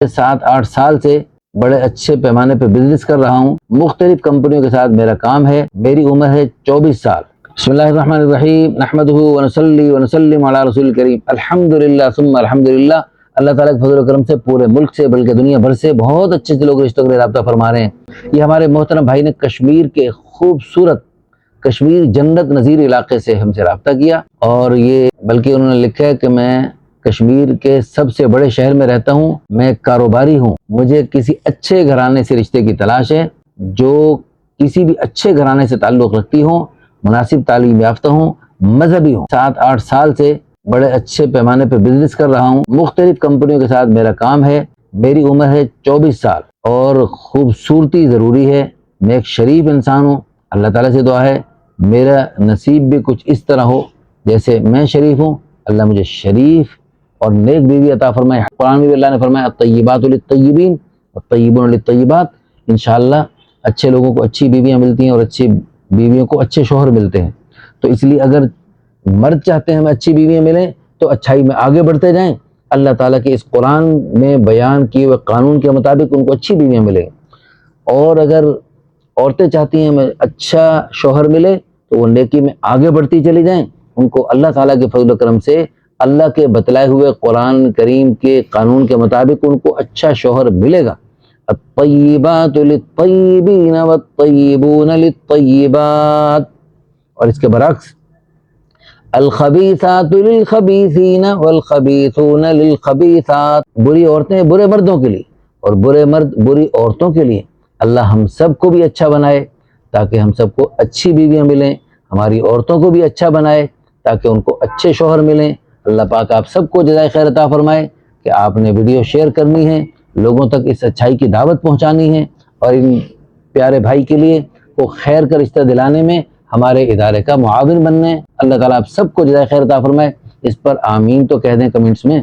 7-8 سال سے بڑے اچھے پیمانے پہ بزنس کر رہا ہوں، مختلف کمپنیوں کے ساتھ میرا کام ہے، میری عمر ہے 24 سال۔ بسم اللہ الرحمن الرحیم، نحمدہ ونصلی ونسلم علی رسول الکریم، الحمدللہ ثم الحمدللہ۔ اللہ تعالیٰ کے فضل و کرم سے پورے ملک سے بلکہ دنیا بھر سے بہت اچھے لوگ رشتوں کے لیے رابطہ فرما رہے ہیں۔ یہ ہمارے محترم بھائی نے کشمیر کے خوبصورت کشمیر جنت نظیر علاقے سے ہم سے رابطہ کیا، اور یہ بلکہ انہوں نے لکھا ہے کہ میں کشمیر کے سب سے بڑے شہر میں رہتا ہوں، میں کاروباری ہوں، مجھے کسی اچھے گھرانے سے رشتے کی تلاش ہے جو کسی بھی اچھے گھرانے سے تعلق رکھتی ہوں، مناسب تعلیم یافتہ ہوں، مذہبی ہوں۔ 7-8 سال سے بڑے اچھے پیمانے پہ بزنس کر رہا ہوں، مختلف کمپنیوں کے ساتھ میرا کام ہے، میری عمر ہے 24 سال، اور خوبصورتی ضروری ہے۔ میں ایک شریف انسان ہوں، اللہ تعالیٰ سے دعا ہے میرا نصیب بھی کچھ اس طرح ہو جیسے میں شریف ہوں، اللہ مجھے شریف اور نیک بیوی عطا فرمائے۔ قرآن میں اللہ نے فرمایا الطیبات للطیبین والطیبون للطیبات، انشاءاللہ اچھے لوگوں کو اچھی بیویاں ملتی ہیں اور اچھی بیویوں کو اچھے شوہر ملتے ہیں۔ تو اس لیے اگر مرد چاہتے ہیں ہمیں اچھی بیویاں ملیں تو اچھائی میں آگے بڑھتے جائیں، اللہ تعالیٰ کے اس قرآن میں بیان کیے ہوئے قانون کے مطابق ان کو اچھی بیویاں ملیں۔ اور اگر عورتیں چاہتی ہیں ہمیں اچھا شوہر ملے تو وہ نیکی میں آگے بڑھتی چلی جائیں، ان کو اللہ تعالیٰ کے فضل و کرم سے اللہ کے بتلائے ہوئے قرآن کریم کے قانون کے مطابق ان کو اچھا شوہر ملے گا۔ الطیبات للطیبین والطیبون للطیبات، اور اس کے برعکس الخبیثات للخبیثین والخبیثون للخبیثات، بری عورتیں برے مردوں کے لیے اور برے مرد بری عورتوں کے لیے۔ اللہ ہم سب کو بھی اچھا بنائے تاکہ ہم سب کو اچھی بیویاں ملیں، ہماری عورتوں کو بھی اچھا بنائے تاکہ ان کو اچھے شوہر ملیں۔ اللہ پاک آپ سب کو جزائے خیر عطا فرمائے کہ آپ نے ویڈیو شیئر کرنی ہے، لوگوں تک اس اچھائی کی دعوت پہنچانی ہے، اور ان پیارے بھائی کے لیے وہ خیر کا رشتہ دلانے میں ہمارے ادارے کا معاون بننے۔ اللہ تعالیٰ آپ سب کو جزائے خیر عطا فرمائے۔ اس پر آمین تو کہہ دیں کمنٹس میں۔